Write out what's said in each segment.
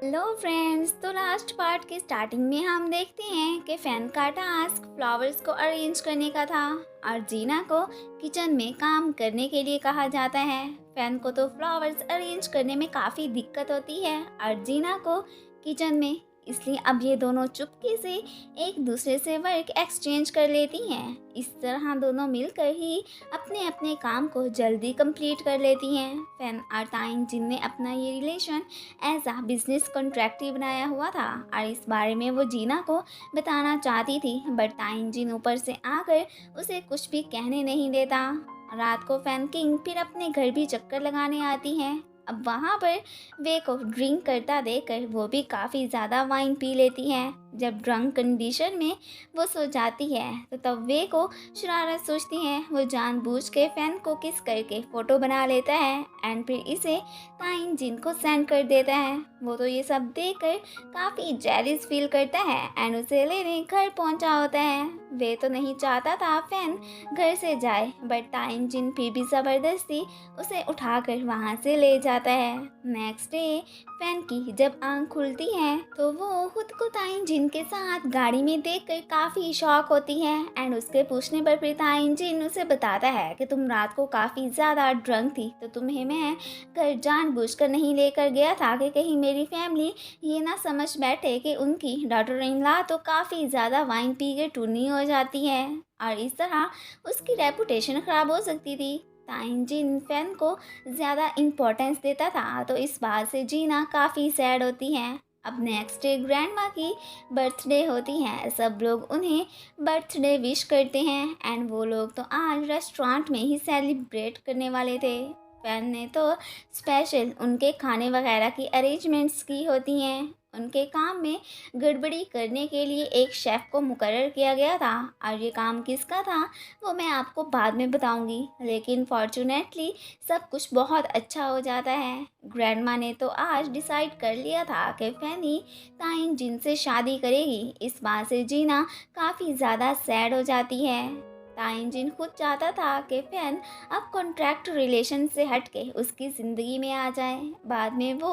Hello friends. तो last part की starting में हम देखते हैं कि फैन का टास्क फ्लावर्स को अरेंज करने का था और जीना को किचन में काम करने के लिए कहा जाता है। फैन को तो फ्लावर्स अरेंज करने में काफ़ी दिक्कत होती है और जीना को किचन में, इसलिए अब ये दोनों चुपके से एक दूसरे से वर्क एक्सचेंज कर लेती हैं। इस तरह दोनों मिलकर ही अपने अपने काम को जल्दी कंप्लीट कर लेती हैं। फैन और ताइन जिन ने अपना ये रिलेशन एज आ बिजनेस कॉन्ट्रैक्ट ही बनाया हुआ था और इस बारे में वो जीना को बताना चाहती थी, बट ताइन जिन ऊपर से आकर उसे कुछ भी कहने नहीं देता। रात को फैन किंग फिर अपने घर भी चक्कर लगाने आती हैं। अब वहाँ पर वे को ड्रिंक करता देखकर वो भी काफ़ी ज़्यादा वाइन पी लेती हैं। जब ड्रंक कंडीशन में वो सो जाती है तो तब वे को शरारत सोचती है। वो जानबूझ के फैन को किस करके फ़ोटो बना लेता है एंड फिर इसे ताइन जिन को सेंड कर देता है। वो तो ये सब देखकर काफ़ी जेलिस फील करता है एंड उसे लेने घर पहुंचा होता है। वे तो नहीं चाहता था फैन घर से जाए, बट ताइन जिन फिर भी ज़बरदस्ती उसे उठाकर वहाँ से ले जाता है। नेक्स्ट डे फैन की जब आँख खुलती है तो वो खुद को ताइन जिन के साथ गाड़ी में देखकर काफ़ी शॉक होती है एंड उसके पूछने पर फिर ताइन जिन उसे बताता है कि तुम रात को काफ़ी ज़्यादा ड्रंक थी तो तुम्हें मैं घर जानबूझकर नहीं लेकर गया था कि कहीं मेरी फैमिली ये ना समझ बैठे कि उनकी डॉटर इन लॉ तो काफ़ी ज़्यादा वाइन पी के टूनी हो जाती है और इस तरह उसकी रेपुटेशन ख़राब हो सकती थी। ताइन जिन फैन को ज़्यादा इम्पोर्टेंस देता था तो इस बात से जीना काफ़ी सैड होती है। अब नेक्स्ट डे ग्रैंडमा की बर्थडे होती है। सब लोग उन्हें बर्थडे विश करते हैं एंड वो लोग तो आज रेस्टोरेंट में ही सेलिब्रेट करने वाले थे। फैन ने तो स्पेशल उनके खाने वगैरह की अरेंजमेंट्स की होती हैं। उनके काम में गड़बड़ी करने के लिए एक शेफ़ को मुकर्रर किया गया था और ये काम किसका था वो मैं आपको बाद में बताऊंगी, लेकिन फॉर्चुनेटली सब कुछ बहुत अच्छा हो जाता है। ग्रैंडमा ने तो आज डिसाइड कर लिया था कि फैनी ताइन जिनसे शादी करेगी। इस बात से जीना काफ़ी ज़्यादा सैड हो जाती है। ताइन जिन खुद चाहता था कि फैन अब कॉन्ट्रैक्ट रिलेशन से हटके उसकी ज़िंदगी में आ जाए। बाद में वो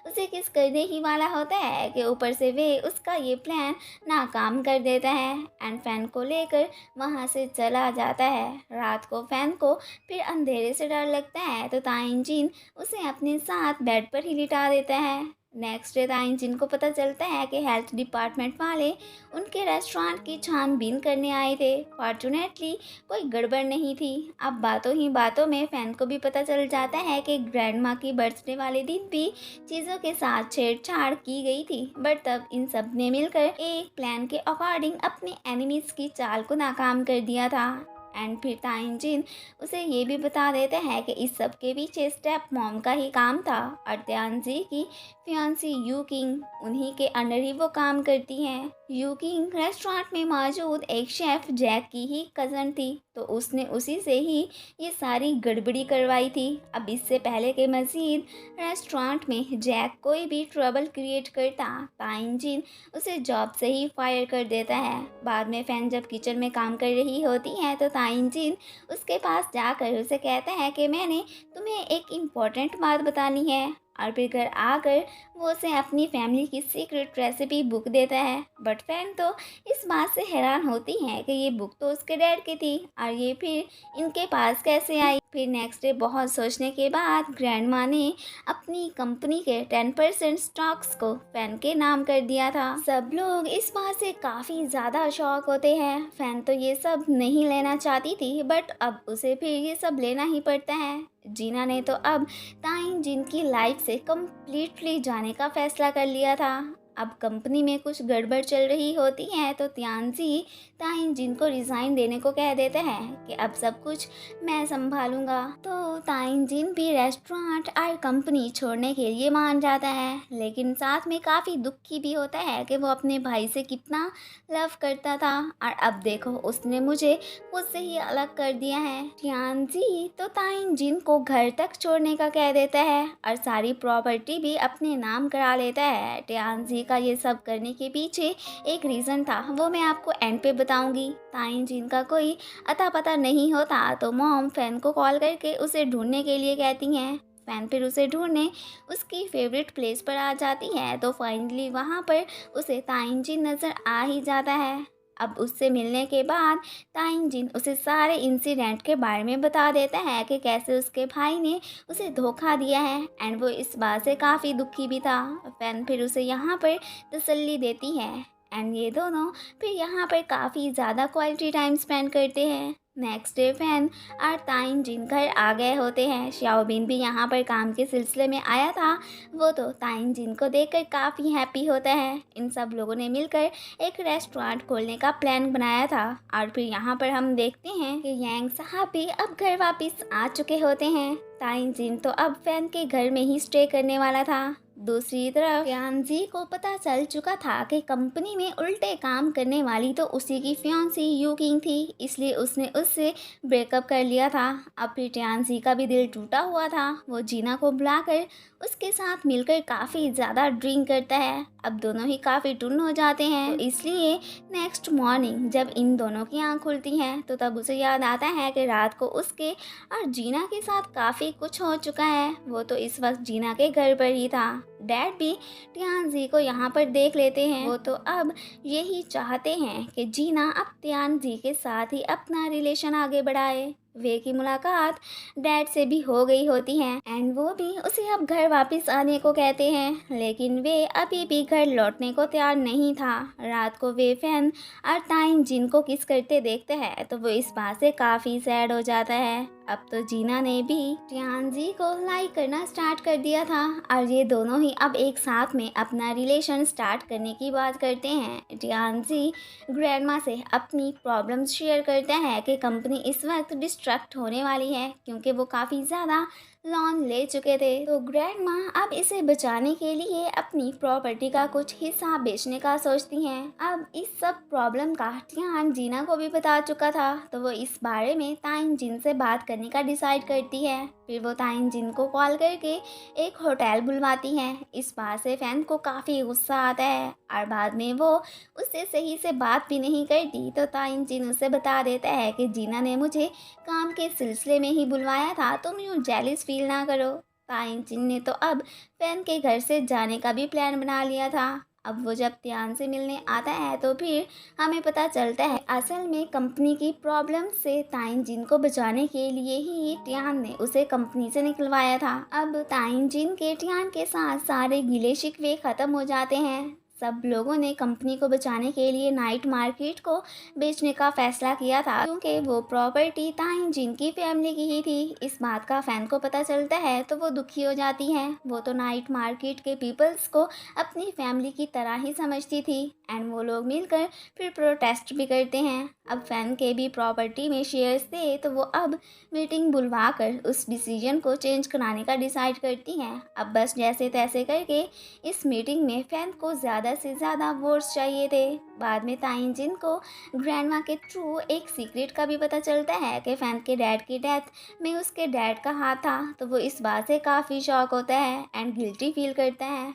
उसे किस करने ही वाला होता है कि ऊपर से वे उसका ये प्लान नाकाम कर देता है एंड फैन को लेकर वहाँ से चला जाता है। रात को फैन को फिर अंधेरे से डर लगता है तो ताइन जिन उसे अपने साथ बेड पर ही लिटा देता है। नेक्स्ट डे ताइन जिन को पता चलता है कि हेल्थ डिपार्टमेंट वाले उनके रेस्टोरेंट की छानबीन करने आए थे। फॉर्चुनेटली कोई गड़बड़ नहीं थी। अब बातों ही बातों में फैन को भी पता चल जाता है कि ग्रैंडमा की बर्थडे वाले दिन भी चीज़ों के साथ छेड़छाड़ की गई थी, बट तब इन सब ने मिलकर एक प्लान के अकॉर्डिंग अपने एनिमीज की चाल को नाकाम कर दिया था। एंड फिर ताइन जिन उसे ये भी बता देता है कि इस सब के पीछे स्टेप मॉम का ही काम था और त्यानजी की फियांसी यू किंग उन्हीं के अंडर ही वो काम करती हैं। यू किंग रेस्टोरेंट में मौजूद एक शेफ जैक की ही कज़न थी तो उसने उसी से ही ये सारी गड़बड़ी करवाई थी। अब इससे पहले के मज़ीद रेस्टोरेंट में जैक कोई भी ट्रबल क्रिएट करता ताइन जिन उसे जॉब से ही फायर कर देता है। बाद में फैन जब किचन में काम कर रही होती है तो ताइन जिन उसके पास जाकर उसे कहता है कि मैंने तुम्हें एक इम्पॉर्टेंट बात बतानी है और फिर घर आकर वो उसे अपनी फैमिली की सीक्रेट रेसिपी बुक देता है। बट फैन तो इस बात से हैरान होती है कि ये बुक तो उसके डैड की थी और ये फिर इनके पास कैसे आई। फिर नेक्स्ट डे बहुत सोचने के बाद ग्रैंडमा ने अपनी कंपनी के 10% स्टॉक्स को फैन के नाम कर दिया था। सब लोग इस बात से काफ़ी ज़्यादा शॉक होते हैं। फैन तो ये सब नहीं लेना चाहती थी बट अब उसे फिर ये सब लेना ही पड़ता है। जीना ने तो अब ताइन जिनकी लाइफ से कम्प्लीटली जाने का फैसला कर लिया था। अब कंपनी में कुछ गड़बड़ चल रही होती है तो त्यानजी ताइन जिन को रिज़ाइन देने को कह देते हैं कि अब सब कुछ मैं संभालूंगा। तो ताइन जिन भी रेस्टोरेंट और कंपनी छोड़ने के लिए मान जाता है, लेकिन साथ में काफ़ी दुखी भी होता है कि वो अपने भाई से कितना लव करता था और अब देखो उसने मुझे खुद से ही अलग कर दिया है। त्यानजी तो ताइन जिन को घर तक छोड़ने का कह देता है और सारी प्रॉपर्टी भी अपने नाम करा लेता है। त्यानजी का ये सब करने के पीछे एक रीज़न था, वो मैं आपको एंड पे बताऊंगी। ताइन जिन का कोई अता पता नहीं होता तो मॉम फैन को कॉल करके उसे ढूंढने के लिए कहती हैं। फैन फिर उसे ढूंढने उसकी फेवरेट प्लेस पर आ जाती है। तो फाइनली वहाँ पर उसे ताइन जिन नज़र आ ही जाता है। अब उससे मिलने के बाद ताइन जिन उसे सारे इंसिडेंट के बारे में बता देता है कि कैसे उसके भाई ने उसे धोखा दिया है एंड वो इस बात से काफ़ी दुखी भी था। फैन फिर उसे यहाँ पर तसल्ली देती है एंड ये दोनों फिर यहाँ पर काफ़ी ज़्यादा क्वालिटी टाइम स्पेंड करते हैं। नेक्स्ट डे फैन और ताइन जिन घर आ गए होते हैं। शाओबिन भी यहाँ पर काम के सिलसिले में आया था। वो तो ताइन जिन को देखकर काफ़ी हैप्पी होता है। इन सब लोगों ने मिलकर एक रेस्टोरेंट खोलने का प्लान बनाया था। और फिर यहाँ पर हम देखते हैं कि यांग साहब भी अब घर वापस आ चुके होते हैं। ताइन जिन तो अब फैन के घर में ही स्टे करने वाला था। दूसरी तरफ यांजी को पता चल चुका था कि कंपनी में उल्टे काम करने वाली तो उसी की फियांसी यू किंग थी, इसलिए उसने उससे ब्रेकअप कर लिया था। अब फिर टियानजी का भी दिल टूटा हुआ था। वो जीना को बुलाकर उसके साथ मिलकर काफ़ी ज़्यादा ड्रिंक करता है। अब दोनों ही काफ़ी टुन हो जाते हैं। तो इसलिए नेक्स्ट मॉर्निंग जब इन दोनों की आँख खुलती हैं तो तब उसे याद आता है कि रात को उसके और जीना के साथ काफ़ी कुछ हो चुका है। वो तो इस वक्त जीना के घर पर ही था। डैड भी टियानजी को यहाँ पर देख लेते हैं। वो तो अब यही चाहते हैं कि जीना अब टियानजी के साथ ही अपना रिलेशन आगे बढ़ाए। वे की मुलाकात डैड से भी हो गई होती है एंड वो भी उसे अब घर वापस आने को कहते हैं, लेकिन वे अभी भी घर लौटने को तैयार नहीं था। रात को वे फैन और ताइन जिन को किस करते देखते हैं तो वो इस बात से काफ़ी सैड हो जाता है। अब तो जीना ने भी टियानजी को लाइक करना स्टार्ट कर दिया था और ये दोनों ही अब एक साथ में अपना रिलेशन स्टार्ट करने की बात करते हैं। टियानजी ग्रैंडमा से अपनी प्रॉब्लम्स शेयर करता है कि कंपनी इस वक्त डिस्ट्रैक्ट होने वाली है क्योंकि वो काफ़ी ज़्यादा लोन ले चुके थे। तो ग्रैंडमा अब इसे बचाने के लिए अपनी प्रॉपर्टी का कुछ हिस्सा बेचने का सोचती हैं। अब इस सब प्रॉब्लम का टियान जीना को भी बता चुका था तो वो इस बारे में ताइन जिन से बात करने का डिसाइड करती है। फिर वो ताइन जिन को कॉल करके एक होटल बुलवाती हैं। इस बात से फैन को काफ़ी गुस्सा आता है और बाद में वो उससे सही से बात भी नहीं करती। तो ताइन जिन उसे बता देता है कि जीना ने मुझे काम के सिलसिले में ही बुलवाया था, तुम यूँ जेलिस फील ना करो। ताइन जिन ने तो अब फैन के घर से जाने का भी प्लान बना लिया था। अब वो जब टियान से मिलने आता है तो फिर हमें पता चलता है असल में कंपनी की प्रॉब्लम से ताइन जिन को बचाने के लिए ही टियान ने उसे कंपनी से निकलवाया था। अब ताइन जिन के टियान के साथ सारे गिले शिकवे ख़त्म हो जाते हैं। सब लोगों ने कंपनी को बचाने के लिए नाइट मार्केट को बेचने का फैसला किया था क्योंकि वो प्रॉपर्टी ताइन जिन की फैमिली की ही थी। इस बात का फैन को पता चलता है तो वो दुखी हो जाती है। वो तो नाइट मार्केट के पीपल्स को अपनी फैमिली की तरह ही समझती थी एंड वो लोग मिलकर फिर प्रोटेस्ट भी करते हैं। अब फैन के भी प्रॉपर्टी में शेयर्स थे तो वो अब मीटिंग बुलवा कर उस डिसीजन को चेंज कराने का डिसाइड करती हैं। अब बस जैसे तैसे करके इस मीटिंग में फैन को ज़्यादा से ज़्यादा वोट्स चाहिए थे। बाद में ताइन जिन को ग्रैंडमा के थ्रू एक सीक्रेट का भी पता चलता है कि फैन के डैड की डेथ में उसके डैड का हाथ था। तो वो इस बात से काफ़ी शॉक होता है एंड गिल्टी फील करता है।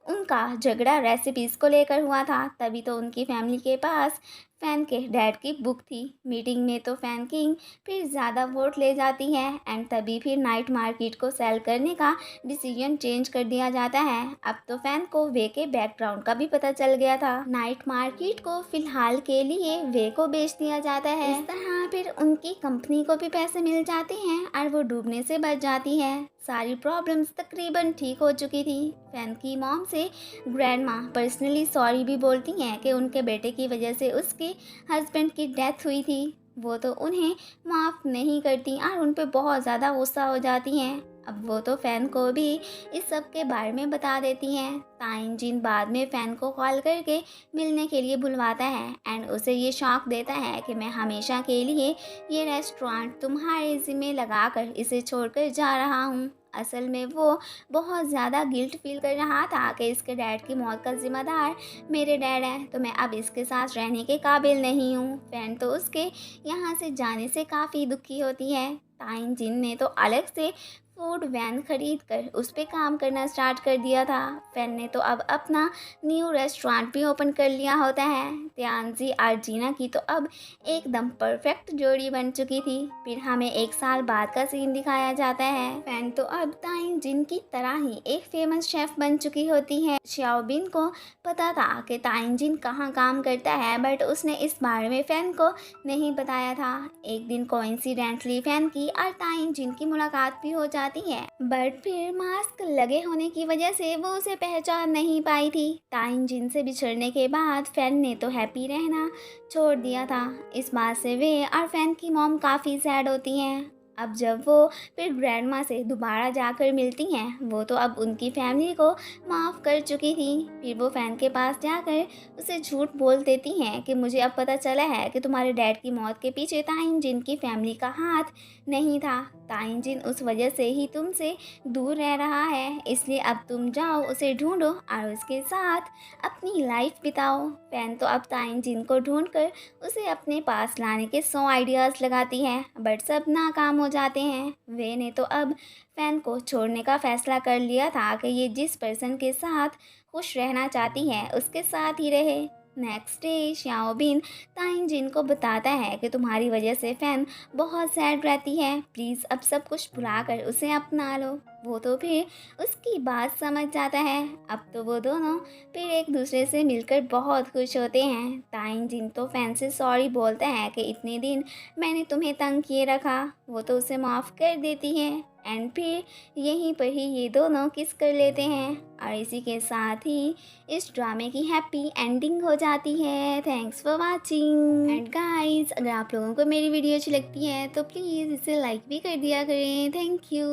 उनका झगड़ा रेसिपीज़ को लेकर हुआ था, तभी तो उनकी फैमिली के पास फैन के डैड की बुक थी। मीटिंग में तो फैन किंग फिर ज़्यादा वोट ले जाती है एंड तभी फिर नाइट मार्केट को सेल करने का डिसीजन चेंज कर दिया जाता है। अब तो फैन को वे के बैकग्राउंड का भी पता चल गया था। नाइट मार्केट को फिलहाल के लिए वे को बेच दिया जाता है। इस तरह फिर उनकी कंपनी को भी पैसे मिल जाते हैं और वो डूबने से बच जाती है। सारी प्रॉब्लम्स तकरीबन ठीक हो चुकी थी। फैन की मॉम से ग्रैंडमा पर्सनली सॉरी भी बोलती हैं कि उनके बेटे की वजह से उसके हस्बैंड की डेथ हुई थी। वो तो उन्हें माफ़ नहीं करती और उन पर बहुत ज़्यादा गुस्सा हो जाती हैं। अब वो तो फैन को भी इस सब के बारे में बता देती हैं। ताइन जिन बाद में फैन को कॉल करके मिलने के लिए बुलवाता है एंड उसे ये शौक देता है कि मैं हमेशा के लिए ये रेस्टोरेंट तुम्हारे ज़िम्मे लगाकर इसे छोड़कर जा रहा हूँ। असल में वो बहुत ज़्यादा गिल्ट फील कर रहा था कि इसके डैड की मौत का ज़िम्मेदार मेरे डैड है, तो मैं अब इसके साथ रहने के काबिल नहीं हूँ। फैन तो उसके यहाँ से जाने से काफ़ी दुखी होती है। ताइन जिन ने तो अलग से फूड वैन खरीद कर उस पे काम करना स्टार्ट कर दिया था। फैन ने तो अब अपना न्यू रेस्टोरेंट भी ओपन कर लिया होता है। त्यांजी और जीना की तो अब एकदम परफेक्ट जोड़ी बन चुकी थी। फिर हमें 1 साल बाद का सीन दिखाया जाता है। फैन तो अब ताइन जिन की तरह ही एक फेमस शेफ बन चुकी होती है। श्याओबिन को पता था कि ताइन जिन कहाँ काम करता है, बट उसने इस बारे में फैन को नहीं बताया था। एक दिन कोइंसिडेंटली फैन की और ताइन जिन की मुलाकात भी हो जाती है, बट फिर मास्क लगे होने की वजह से वो उसे पहचान नहीं पाई थी। ताइन जिन से बिछड़ने के बाद फैन ने तो हैप्पी रहना छोड़ दिया था। इस बात से वे और फैन की मॉम काफ़ी सैड होती हैं। अब जब वो फिर ग्रैंडमा से दोबारा जाकर मिलती हैं, वो तो अब उनकी फैमिली को माफ़ कर चुकी थी। फिर वो फैन के पास जाकर उसे झूठ बोल देती हैं कि मुझे अब पता चला है कि तुम्हारे डैड की मौत के पीछे ताइन जिन की फैमिली का हाथ नहीं था। ताइन जिन उस वजह से ही तुमसे दूर रह रहा है, इसलिए अब तुम जाओ उसे ढूंढो और उसके साथ अपनी लाइफ बिताओ। फैन तो अब ताइन जिन को ढूंढकर उसे अपने पास लाने के 100 आइडियाज़ लगाती है, बट सब नाकाम हो जाते हैं। वे ने तो अब फैन को छोड़ने का फैसला कर लिया था कि ये जिस पर्सन के साथ खुश रहना चाहती है उसके साथ ही रहे। नेक्स्ट डे श्याओबिन ताइन जिन को बताता है कि तुम्हारी वजह से फैन बहुत सैड रहती है, प्लीज़ अब सब कुछ भुलाकर उसे अपना लो। वो तो फिर उसकी बात समझ जाता है। अब तो वो दोनों फिर एक दूसरे से मिलकर बहुत खुश होते हैं। ताइन जिन तो फैन से सॉरी बोलता है कि इतने दिन मैंने तुम्हें तंग किए रखा। वो तो उसे माफ़ कर देती है एंड फिर यहीं पर ही ये दोनों किस कर लेते हैं और इसी के साथ ही इस ड्रामे की हैप्पी एंडिंग हो जाती है। Thanks for watching and guys, अगर आप लोगों को मेरी वीडियो अच्छी लगती है तो प्लीज़ इसे लाइक भी कर दिया करें। Thank you.